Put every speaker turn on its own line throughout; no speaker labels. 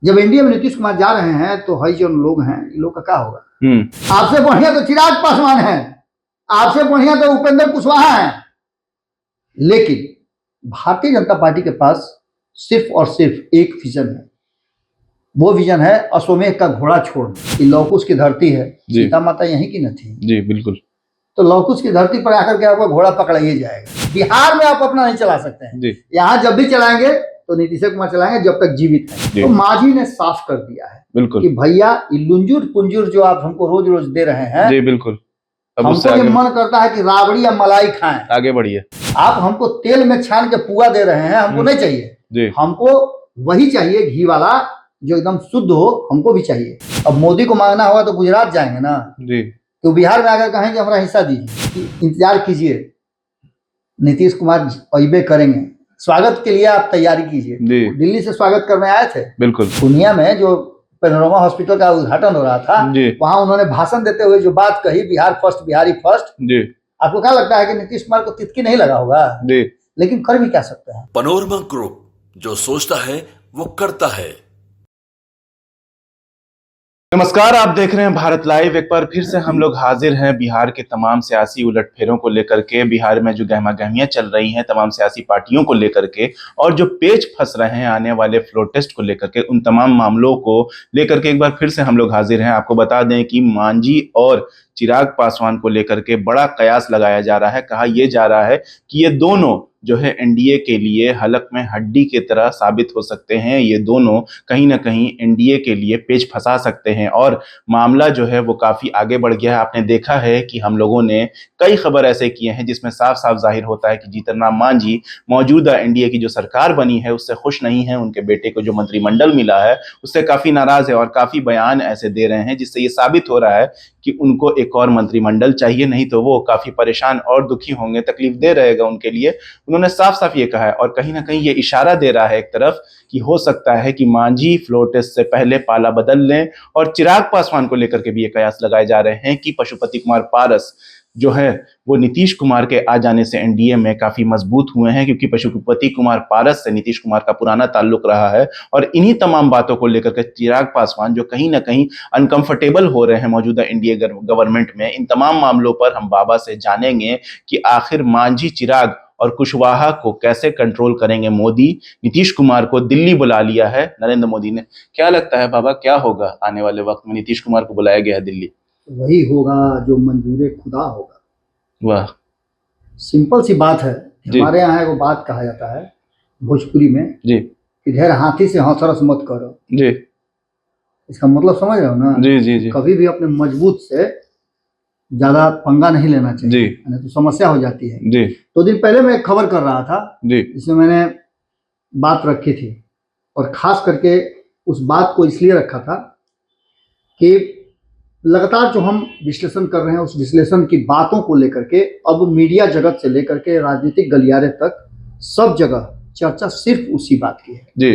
जब एनडीए में नीतीश कुमार जा रहे हैं तो हई जो लोग हैं, इन लोग का क्या होगा? आपसे बढ़िया तो चिराग पासवान है, आपसे बढ़िया तो उपेंद्र कुशवाहा है, लेकिन भारतीय जनता पार्टी के पास सिर्फ और सिर्फ एक विजन है। वो विजन है अश्वमेध का घोड़ा छोड़ना। लौकुश की धरती है, सीता माता यहीं की न थी? जी बिल्कुल। तो लौकुश की धरती पर आकर के आपका घोड़ा पकड़ाइए जाएगा। बिहार में आप अपना नहीं चला सकते हैं, यहाँ जब भी चलाएंगे तो नीतीश कुमार चलाएंगे जब तक जीवित है। तो मांझी ने साफ कर दिया है बिल्कुल कि भैया लुंजुर पुंजुर जो आप हमको रोज रोज दे रहे हैं, जी बिल्कुल, हमको ये मन करता है कि राबड़ी या मलाई खाएं, आगे बढ़िए। आप हमको तेल में छान के पुआ दे रहे हैं, हमको नहीं चाहिए। हमको वही चाहिए घी वाला जो एकदम शुद्ध हो, हमको भी चाहिए। अब मोदी को मांगना होगा तो गुजरात जाएंगे ना जी, तो बिहार में आकर कहेंगे हमारा हिस्सा दीजिए। इंतजार कीजिए, नीतीश कुमार अइबे करेंगे। स्वागत के लिए आप तैयारी कीजिए। दिल्ली से स्वागत करने आए थे बिल्कुल। पूर्णिया में जो पैनोरमा हॉस्पिटल का उद्घाटन हो रहा था, वहां उन्होंने भाषण देते हुए जो बात कही, बिहार फर्स्ट बिहारी फर्स्ट, आपको क्या लगता है कि नीतीश कुमार को तितकी नहीं लगा होगा? लेकिन कर भी क्या सकते हैं।
पैनोरमा ग्रुप, जो सोचता है वो करता है।
नमस्कार, आप देख रहे हैं भारत लाइव। एक बार फिर से हम लोग हाजिर हैं बिहार के तमाम सियासी उलटफेरों को लेकर के, बिहार में जो गहमा-गहमियां चल रही हैं तमाम सियासी पार्टियों को लेकर के, और जो पेच फंस रहे हैं आने वाले फ्लोर टेस्ट को लेकर के, उन तमाम मामलों को लेकर के एक बार फिर से हम लोग हाजिर हैं। आपको बता दें कि मांझी और चिराग पासवान को लेकर के बड़ा कयास लगाया जा रहा है। कहा यह जा रहा है कि ये दोनों जो है एनडीए के लिए हलक में हड्डी की तरह साबित हो सकते हैं। ये दोनों कहीं ना कहीं एनडीए के लिए पेच फंसा सकते हैं, और मामला जो है वो काफी आगे बढ़ गया है। आपने देखा है कि हम लोगों ने कई खबर ऐसे किए हैं जिसमें साफ साफ जाहिर होता है कि जीतन राम मांझी मौजूदा एनडीए की जो सरकार बनी है उससे खुश नहीं है। उनके बेटे को जो मंत्रिमंडल मिला है उससे काफी नाराज है, और काफी बयान ऐसे दे रहे हैं जिससे ये साबित हो रहा है कि उनको एक और मंत्रिमंडल चाहिए, नहीं तो वो काफी परेशान और दुखी होंगे, तकलीफ दे रहेगा उनके लिए। उन्होंने साफ साफ ये कहा है, और कहीं ना कहीं ये इशारा दे रहा है एक तरफ कि हो सकता है कि मांझी फ्लोर टेस्ट से पहले पाला बदल लें। और चिराग पासवान को लेकर के भी ये कयास लगाए जा रहे हैं कि पशुपति कुमार पारस जो है वो नीतीश कुमार के आ जाने से एनडीए में काफी मजबूत हुए हैं, क्योंकि पशुपति कुमार पारस से नीतीश कुमार का पुराना ताल्लुक रहा है। और इन्हीं तमाम बातों को लेकर के चिराग पासवान जो कहीं ना कहीं अनकंफर्टेबल हो रहे हैं मौजूदा एनडीए गवर्नमेंट में, इन तमाम मामलों पर हम बाबा से जानेंगे कि आखिर मांझी, चिराग और कुशवाहा को कैसे कंट्रोल करेंगे मोदी। नीतीश कुमार को दिल्ली बुला लिया है नरेंद्र मोदी ने। क्या लगता है बाबा, क्या होगा आने वाले वक्त में? नीतीश कुमार को बुलाया गया है दिल्ली,
वही होगा जो मंजूर खुदा होगा।
वाह,
सिंपल सी बात है। हमारे यहाँ वो बात कहा जाता है भोजपुरी में जी, कि ढेर हाथी से हौसरस मत करो जी। इसका मतलब समझ रहे हो ना? जी जी जी। कभी भी अपने मजबूत से ज्यादा पंगा नहीं लेना चाहिए, तो समस्या हो जाती है जी। तो दिन पहले मैं एक खबर कर रहा था जी, जिसमें मैंने बात रखी थी, और खास करके उस बात को इसलिए रखा था कि लगातार जो हम विश्लेषण कर रहे हैं, उस विश्लेषण की बातों को लेकर के अब मीडिया जगत से लेकर के राजनीतिक गलियारे तक सब जगह चर्चा सिर्फ उसी बात की है जी।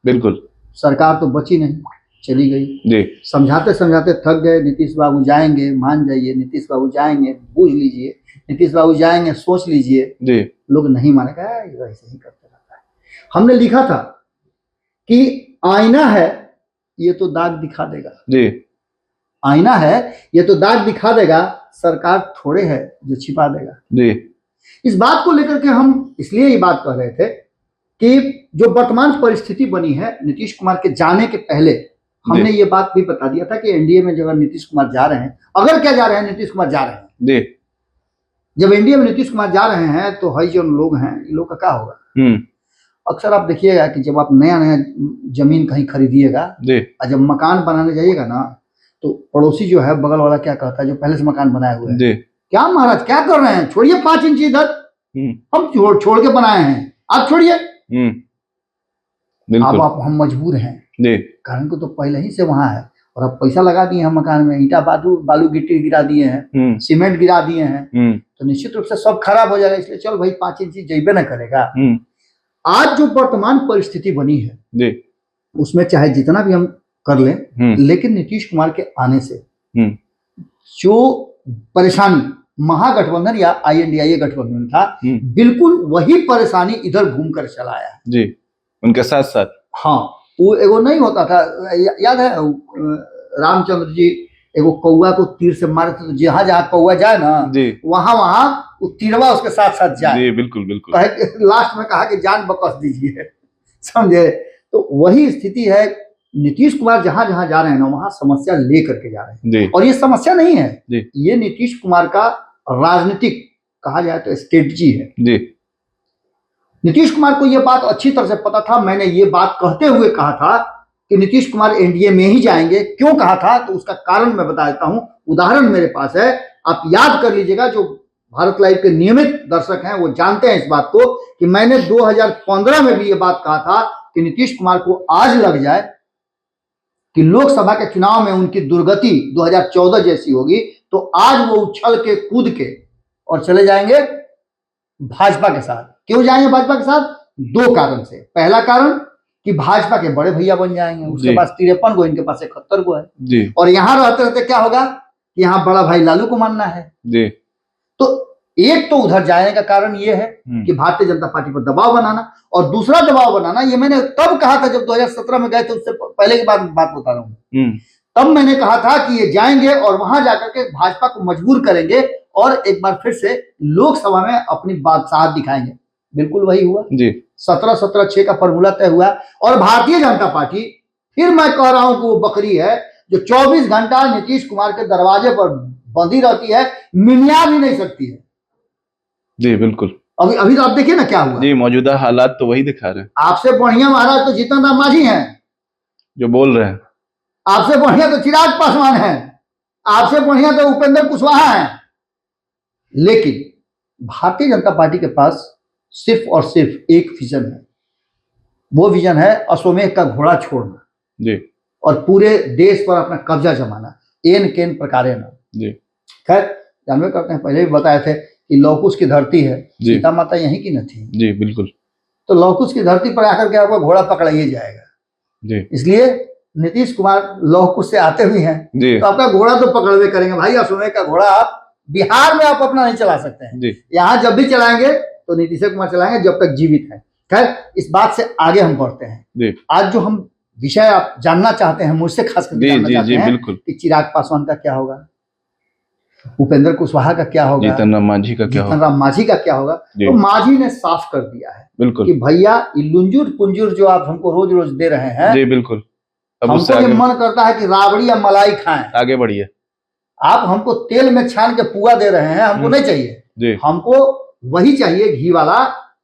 बिल्कुल, सरकार तो बची नहीं, चली गई जी। समझाते समझाते थक गए। नीतीश बाबू जाएंगे, मान जाइए, नीतीश बाबू जाएंगे, बूझ लीजिए, नीतीश बाबू जाएंगे, सोच लीजिए जी। लोग नहीं मानेगा, वैसे ही करते रहता है। हमने लिखा था कि आईना है ये तो दाग दिखा देगा जी, आईना है ये तो दाग दिखा देगा, सरकार थोड़े है जो छिपा देगा जी। इस बात को लेकर के हम इसलिए ये बात कह रहे थे कि जो वर्तमान परिस्थिति बनी है नीतीश कुमार के जाने के पहले, हमने ये बात भी बता दिया था कि एनडीए में जब नीतीश कुमार जा रहे हैं, अगर क्या जा रहे हैं, नीतीश कुमार जा रहे हैं जी। जब एनडीए में नीतीश कुमार जा रहे हैं तो हई जो लोग हैं, इन लोग का क्या होगा? अक्सर आप देखिएगा कि जब आप नया नया जमीन कहीं खरीदिएगा और जब मकान बनाने जाइएगा ना, तो पड़ोसी जो है बगल वाला क्या कहता है, जो पहले से मकान बनाए हुए हैं, क्या महाराज क्या कर रहे हैं, छोड़िए 5 इंच इधर, हम छोड़ के बनाए हैं, आप छोड़िए। अब आप हम मजबूर हैं, कारण को तो पहले ही से वहां है, और अब पैसा लगा दिए हैं मकान में, ईंटा बालू गिट्टी गिरा दिए हैं, सीमेंट गिरा दिए हैं, तो निश्चित रूप से सब खराब हो जाएगा। इसलिए चल भाई 5 इंच जैबे न करेगा। आज जो वर्तमान परिस्थिति बनी है उसमें चाहे जितना भी हम कर लें, लेकिन नीतीश कुमार के आने से जो परेशानी महागठबंधन या INDIA गठबंधन था, बिल्कुल वही परेशानी इधर घूम कर चला आया जी, उनके साथ साथ। हाँ, वो एगो नहीं होता था, याद है रामचंद्र जी एगो कौआ को तीर से मारे थे, तो जहां जहां कौआ जाए ना वहां वहां वो तीरवा उसके साथ साथ जाए।
जी बिल्कुल बिल्कुल।
लास्ट में कहा कि जान बकस दीजिए, समझे। तो वही स्थिति है, नीतीश कुमार जहां जहां जा रहे हैं ना वहां समस्या लेकर के जा रहे हैं। और ये समस्या नहीं है, ये नीतीश कुमार का राजनीतिक कहा जाए तो स्ट्रेटजी है। नीतीश कुमार को यह बात अच्छी तरह से पता था। मैंने ये बात कहते हुए कहा था कि नीतीश कुमार एनडीए में ही जाएंगे। क्यों कहा था तो उसका कारण मैं बता देता हूं, उदाहरण मेरे पास है, आप याद कर लीजिएगा। जो भारत लाइव के नियमित दर्शक हैं वो जानते हैं इस बात को कि मैंने 2015 में भी ये बात कहा था कि नीतीश कुमार को आज लग जाए कि लोकसभा के चुनाव में उनकी दुर्गति 2014 जैसी होगी, तो आज वो उछल के कूद के और चले जाएंगे भाजपा के साथ। क्यों जाएंगे भाजपा के साथ? दो कारण से। पहला कारण कि भाजपा के बड़े भैया बन जाएंगे, उसके पास 53 गो, इनके पास 71 गो है। और यहां रहते रहते क्या होगा कि यहाँ बड़ा भाई लालू को मानना है। तो एक तो उधर जाने का कारण ये है कि भारतीय जनता पार्टी पर दबाव बनाना, और दूसरा दबाव बनाना, ये मैंने तब कहा था जब 2017 में गए थे, उससे पहले की बात बता रहा हूँ। तब मैंने कहा था कि ये जाएंगे और वहां जाकर के भाजपा को मजबूर करेंगे और एक बार फिर से लोकसभा में अपनी बादशाहत दिखाएंगे। बिल्कुल वही हुआ। 17-17-6 का फॉर्मूला तय हुआ। और भारतीय जनता पार्टी, फिर मैं कह रहा हूं कि वो बकरी है जो 24 घंटा नीतीश कुमार के दरवाजे पर बंधी रहती है, मिनिया भी नहीं सकती है।
जी बिल्कुल।
अभी तो आप देखिए ना क्या हुआ।
जी मौजूदा हालात तो वही दिखा रहे हैं।
आपसे बढ़िया महाराज तो जीतन राम मांझी हैं
जो बोल रहे हैं,
आपसे बढ़िया तो चिराग पासवान है, आपसे बढ़िया तो उपेंद्र कुशवाहा है। लेकिन भारतीय जनता पार्टी के पास सिर्फ और सिर्फ एक विजन है, वो विजन है अश्वमेध का घोड़ा छोड़ना जी, और पूरे देश पर अपना कब्जा जमाना, एन केन प्रकारे ना जी। खैर जानवे करते हैं, पहले भी बताए थे कि लौकुश की धरती है, सीता माता यहीं की न थी
जी बिल्कुल।
तो लौकुश की धरती पर आकर के आपका घोड़ा पकड़ाइए जाएगा जी। इसलिए नीतीश कुमार लौकुश से आते हुए हैं तो आपका घोड़ा तो पकड़वे करेंगे भाई। अश्वमेध का घोड़ा आप बिहार में आप अपना नहीं चला सकते हैं, यहाँ जब भी चलाएंगे तो नीतीश कुमार चलाएंगे जब तक जीवित है। खैर इस बात से आगे हम बढ़ते हैं। आज जो हम विषय आप जानना चाहते हैं मुझसे खास करके जानना चाहते हैं कि चिराग पासवान का क्या होगा, उपेंद्र कुशवाहा का क्या होगा,
जीतन राम मांझी का
क्या होगा। तो मांझी ने साफ कर दिया है बिल्कुल कि भैया लुंजुर पुंजुर जो आप हमको रोज रोज दे रहे हैं
जी बिल्कुल,
हमको ये मन करता है कि राबड़ी या मलाई खाएं,
आगे बढ़िए।
आप हमको तेल में छान के पुआ दे रहे हैं, हमको नहीं चाहिए। हमको वही चाहिए घी वाला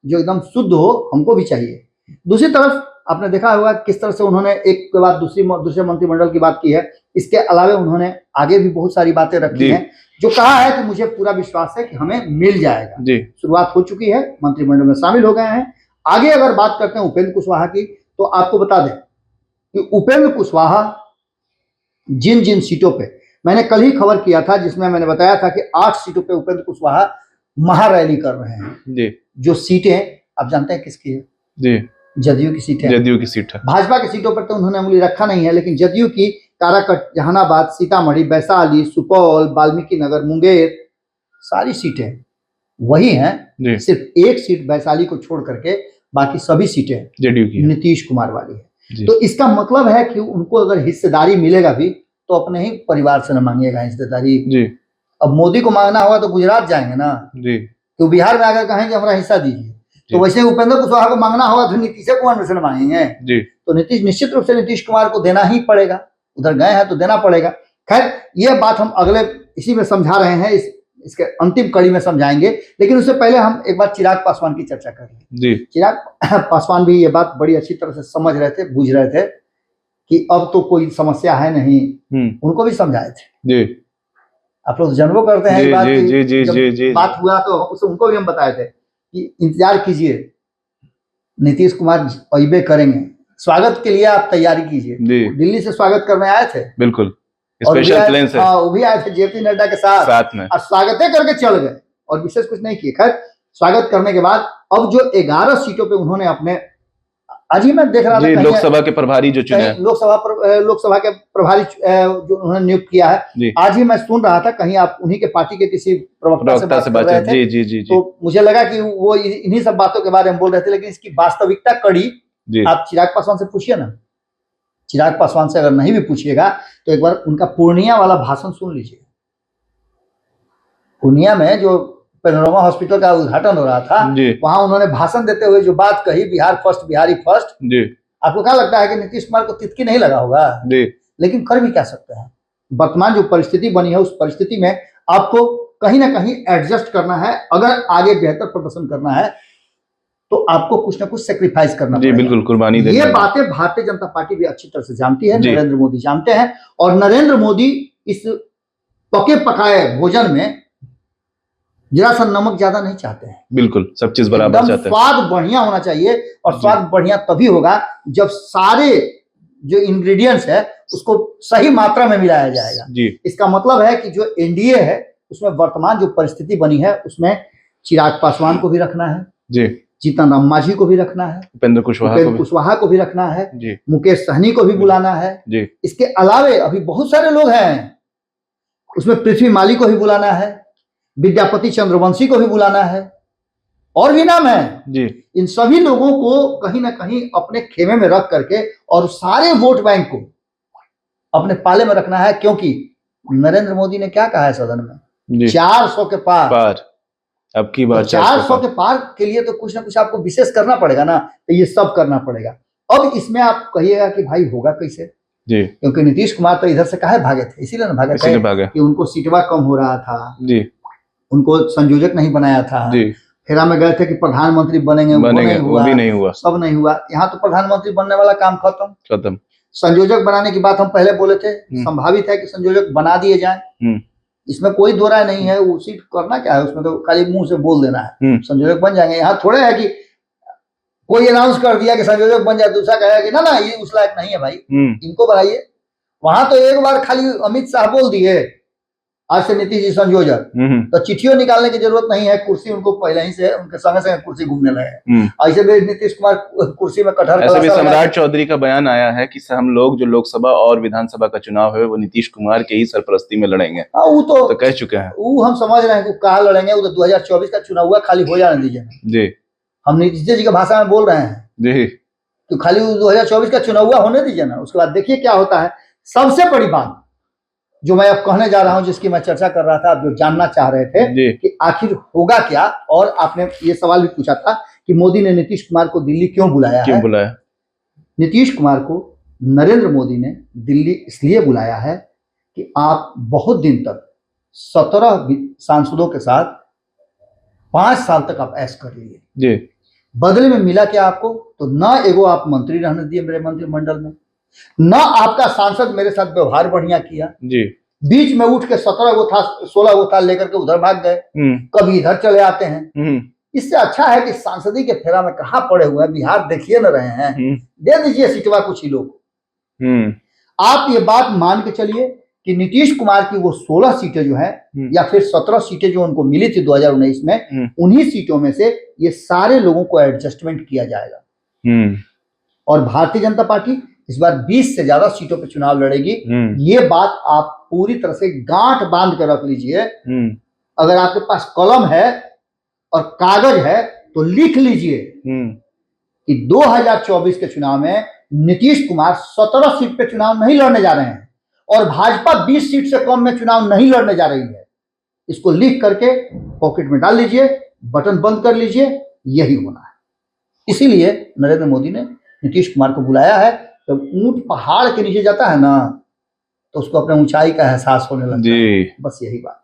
जो एकदम शुद्ध हो, हमको भी चाहिए। दूसरी तरफ आपने देखा होगा किस तरह से उन्होंने एक के बाद दूसरे मंत्रिमंडल की बात की है। इसके अलावा उन्होंने आगे भी बहुत सारी बातें रखी हैं, जो कहा है कि मुझे पूरा विश्वास है कि हमें मिल जाएगा। शुरुआत हो चुकी है, मंत्रिमंडल में शामिल हो गए हैं। आगे अगर बात करते हैं उपेंद्र कुशवाहा की, तो आपको बता दें कि उपेंद्र कुशवाहा जिन जिन सीटों पे, मैंने कल ही खबर किया था जिसमें मैंने बताया था कि 8 सीटों पे उपेंद्र कुशवाहा महारैली कर रहे हैं। जो सीटें आप जानते हैं किसकी है? जदयू की सीट है।
जदयू की सीट है।
भाजपा की सीटों पर तो उन्होंने उंगली रखा नहीं है, लेकिन जदयू की काराकट, जहानाबाद, सीतामढ़ी, वैशाली, सुपौल, वाल्मीकि नगर, मुंगेर, सारी सीटें वही हैं। सिर्फ एक सीट वैशाली को छोड़ करके बाकी सभी सीटें
जदयू की
नीतीश कुमार वाली है। तो इसका मतलब है कि उनको अगर हिस्सेदारी मिलेगा भी तो अपने ही परिवार से न मांगिएगा हिस्सेदारी। अब मोदी को मांगना होगा तो गुजरात जाएंगे ना, तो बिहार में आकर कहेंगे हमारा हिस्सा दीजिए। तो वैसे उपेंद्र कुशवाहा को मांगना होगा तो नीतीश कुमार से न मांगेंगे तो नीतीश निश्चित रूप से नीतीश कुमार को देना ही पड़ेगा, उधर गए हैं तो देना पड़ेगा। खैर ये बात हम अगले इसी में समझा रहे हैं, इसके अंतिम कड़ी में समझाएंगे। लेकिन उससे पहले हम एक बार चिराग पासवान की चर्चा कर लें। चिराग पासवान भी ये बात बड़ी अच्छी तरह से समझ रहे थे, बूझ रहे थे कि अब तो कोई समस्या है नहीं, उनको भी समझाए थे। आप लोग जानबो करते हैं बात हुआ तो उनको भी हम बताए थे कि इंतजार कीजिए, नीतीश कुमार अइबे करेंगे, स्वागत के लिए आप तैयारी कीजिए। दिल्ली से स्वागत करने आए थे बिल्कुल, स्पेशल प्लेन से। वो भी आए थे जेपी नड्डा के साथ में, और स्वागत करके चल गए और विशेष कुछ नहीं किए। खैर स्वागत करने के बाद अब जो 11 सीटों पे उन्होंने अपने, आज ही मैं देख रहा था
लोकसभा के प्रभारी जो चुने,
लोकसभा के प्रभारी जो उन्होंने नियुक्त किया है, आज ही मैं सुन रहा था कहीं आप उन्हीं के पार्टी के किसी प्रवक्ता से बात कर रहे थे। जी। तो मुझे लगा कि वो इन्हीं सब बातों के बारे में बोल रहे थे, लेकिन इसकी वास्तविकता कड़ी आप चिराग पासवान से पूछिए ना। चिराग पासवान से अगर नहीं भी पूछिएगा तो एक बार उनका पूर्णिया वाला भाषण सुन लीजिए। पूर्णिया में जो पैनोरमा हॉस्पिटल का उद्घाटन हो रहा था, वहां उन्होंने भाषण देते हुए जो बात कही, बिहार फर्स्ट बिहारी फर्स्ट, आपको क्या लगता है कि नीतीश कुमार को तितकी नहीं लगा होगा? लेकिन कर भी क्या सकते हैं, वर्तमान जो परिस्थिति बनी है उस परिस्थिति में आपको कहीं ना कहीं एडजस्ट करना है। अगर आगे बेहतर प्रदर्शन करना है तो आपको कुछ ना कुछ सेक्रीफाइस करना पड़ेगा।
बिल्कुल, कुर्बानी देनी।
ये बातें भारतीय जनता पार्टी भी अच्छी तरह से जानती है, नरेंद्र मोदी जानते हैं, और नरेंद्र मोदी इस पके पकाए भोजन में जरा सा नमक ज्यादा नहीं चाहते हैं।
बिल्कुल, सब चीज बराबर चाहते हैं।
स्वाद बढ़िया होना चाहिए, और स्वाद बढ़िया तभी होगा जब सारे जो इंग्रेडिएंट्स है उसको सही मात्रा में मिलाया जाएगा जी। इसका मतलब है कि जो एनडीए है उसमें वर्तमान जो परिस्थिति बनी है उसमें चिराग पासवान को भी रखना है जी, जीतन राम मांझी को भी रखना है, उपेंद्र कुशवाहा को भी रखना है जी, मुकेश सहनी को भी बुलाना है जी। इसके अलावे अभी बहुत सारे लोग हैं, उसमें पृथ्वी माली को भी बुलाना है, विद्यापति चंद्रवंशी को भी बुलाना है, और भी नाम है जी। इन सभी लोगों को कहीं ना कहीं अपने खेमे में रख करके और सारे वोट बैंक को अपने पाले में रखना है, क्योंकि नरेंद्र मोदी ने क्या कहा है सदन में, 400 के पार अब की बात, 400 के पार के लिए तो कुछ ना कुछ आपको विशेष करना पड़ेगा ना, तो ये सब करना पड़ेगा। अब इसमें आप कहिएगा कि भाई होगा कैसे जी, क्योंकि नीतीश कुमार तो इधर से काहे भागे थे, इसीलिए ना भागे कि उनको सीटवा कम हो रहा था जी, उनको संयोजक नहीं बनाया था जी, फेरा में गए थे कि प्रधानमंत्री बनेंगे वो नहीं हुआ, सब नहीं हुआ। यहाँ तो प्रधानमंत्री बनने वाला काम खत्म। संयोजक बनाने की बात हम पहले बोले थे, संभावित है कि संयोजक बना दिए जाए, इसमें कोई दो राय नहीं है। वो सीट करना क्या है, उसमें तो खाली मुंह से बोल देना है, संयोजक बन जाएंगे। यहाँ थोड़े है कि कोई अनाउंस कर दिया कि संयोजक बन जाए, दूसरा कहेगा कि ना ये उस लायक नहीं है भाई, इनको बनाइए। वहां तो एक बार खाली अमित शाह बोल दिए आज से नीतीश जी संयोजक, तो चिट्ठियों निकालने की जरूरत नहीं है, कुर्सी उनको पहले ही से उनके संगे संगे कुर्सी घूमने लगे। ऐसे भी नीतीश कुमार कुर्सी में कटहर, ऐसे भी सम्राट चौधरी का बयान आया है कि हम लोग जो लोकसभा और विधानसभा का चुनाव है वो नीतीश कुमार के ही सरपरस्ती में लड़ेंगे। हाँ, वो तो कह चुके हैं, वो हम समझ रहे हैं कहा लड़ेंगे, वो तो 2024 का चुनाव हुआ, खाली हो जाने दीजिए जी। हम नीतीश जी की भाषा में बोल रहे हैं जी, तो खाली 2024 का चुनाव हुआ होने दीजिए ना, उसके बाद देखिए क्या होता है। सबसे बड़ी बात जो मैं अब कहने जा रहा हूं, जिसकी मैं चर्चा कर रहा था, आप जो जानना चाह रहे थे कि आखिर होगा क्या, और आपने ये सवाल भी पूछा था कि मोदी ने नीतीश कुमार को दिल्ली क्यों बुलाया। नीतीश कुमार को नरेंद्र मोदी ने दिल्ली इसलिए बुलाया है कि आप बहुत दिन तक 17 सांसदों के साथ 5 साल तक आप ऐश कर लिए, बदले में मिला क्या आपको, तो ना एगो आप मंत्री रहने दिए मेरे मंत्रिमंडल में, ना आपका सांसद मेरे साथ व्यवहार बढ़िया किया जी, बीच में उठ के 17 गो था 16 गो था लेकर के उधर भाग गए, कभी इधर चले आते हैं। इससे अच्छा है कि सांसदी के फेरा में कहाँ पड़े हुए हैं, बिहार देखिए न रहे हैं, दे दीजिए सीटवा कुछ ही लोग। आप ये बात मान के चलिए कि नीतीश कुमार की वो 16 सीटें जो है या फिर 17 सीटें जो उनको मिली थी 2019 में, उन्हीं सीटों में से ये सारे लोगों को एडजस्टमेंट किया जाएगा, और भारतीय जनता पार्टी इस बार 20 से ज्यादा सीटों पे चुनाव लड़ेगी। ये बात आप पूरी तरह से गांठ बांध कर रख लीजिए। अगर आपके पास कलम है और कागज है तो लिख लीजिए कि 2024 के चुनाव में नीतीश कुमार 17 सीट पे चुनाव नहीं लड़ने जा रहे हैं, और भाजपा 20 सीट से कम में चुनाव नहीं लड़ने जा रही है। इसको लिख करके पॉकेट में डाल लीजिए, बटन बंद कर लीजिए, यही होना है। इसीलिए नरेंद्र मोदी ने नीतीश कुमार को बुलाया है। जब ऊंट पहाड़ के नीचे जाता है ना, तो उसको अपने ऊंचाई का एहसास होने लगता है, बस यही बात।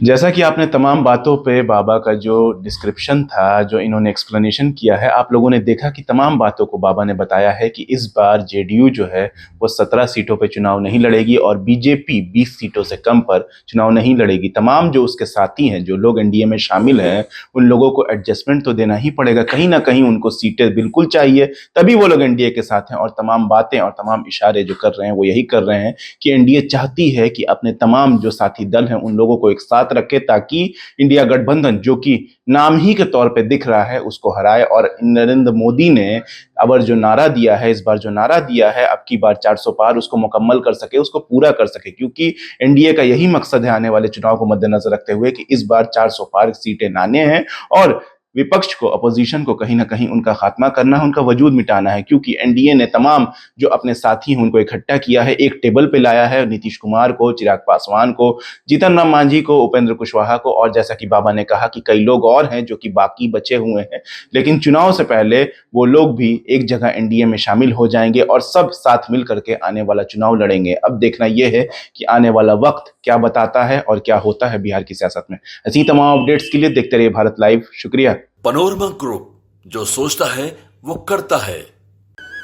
जैसा कि आपने तमाम बातों पे बाबा का जो डिस्क्रिप्शन था, जो इन्होंने एक्सप्लेनेशन किया है, आप लोगों ने देखा कि तमाम बातों को बाबा ने बताया है कि इस बार जेडीयू जो है वो 17 सीटों पे चुनाव नहीं लड़ेगी और बीजेपी 20 सीटों से कम पर चुनाव नहीं लड़ेगी। तमाम जो उसके साथी हैं, जो लोग एनडीए में शामिल हैं, उन लोगों को एडजस्टमेंट तो देना ही पड़ेगा, कहीं ना कहीं उनको सीटें बिल्कुल चाहिए, तभी वो लोग एनडीए के साथ हैं। और तमाम बातें और तमाम इशारे जो कर रहे हैं वो यही कर रहे हैं कि एनडीए चाहती है कि अपने तमाम जो साथी दल हैं उन लोगों को एक साथ रखे, ताकि इंडिया गठबंधन, जो कि नाम ही के तौर पे दिख रहा है, उसको हराए। और नरेंद्र मोदी ने अब जो नारा दिया है, इस बार जो नारा दिया है अब की बार 400 पार, उसको मुकम्मल कर सके, उसको पूरा कर सके, क्योंकि एनडीए का यही मकसद है आने वाले चुनाव को मद्देनजर रखते हुए कि इस बार 400 पार सीटें लाने हैं और विपक्ष को, अपोजिशन को कहीं ना कहीं उनका खात्मा करना है, उनका वजूद मिटाना है। क्योंकि एनडीए ने तमाम जो अपने साथी हैं उनको इकट्ठा किया है, एक टेबल पे लाया है, नीतीश कुमार को, चिराग पासवान को, जीतन राम मांझी को, उपेंद्र कुशवाहा को, और जैसा कि बाबा ने कहा कि कई लोग और हैं जो कि बाकी बचे हुए हैं। लेकिन चुनाव से पहले वो लोग भी एक जगह एनडीए में शामिल हो जाएंगे और सब साथ मिल करके आने वाला चुनाव लड़ेंगे। अब देखना यह है कि आने वाला वक्त क्या बताता है और क्या होता है बिहार की सियासत में। ऐसी तमाम अपडेट्स के लिए देखते रहिए भारत लाइव। शुक्रिया।
पनोरमा ग्रुप, जो सोचता है वो करता है।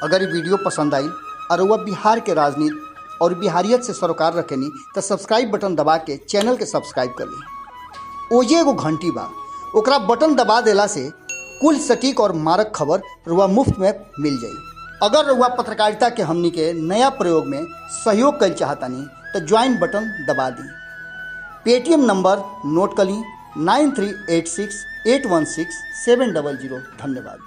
अगर ये वीडियो पसंद आई और वह बिहार के राजनीति और बिहारियत से सरोकार रखेनी तो सब्सक्राइब बटन दबा के चैनल के सब्सक्राइब कर ली। ओजे एगो घंटी बा, ओकरा बटन दबा देला से कुल सटीक और मारक खबर रुआ मुफ्त में मिल जाई। अगर रुआ पत्रकारिता के हमनी के नया प्रयोग में सहयोग कर चाहतानी तो ज्वाइन बटन दबा दी। पेटीएम नंबर नोट कर ली 9386816700। धन्यवाद।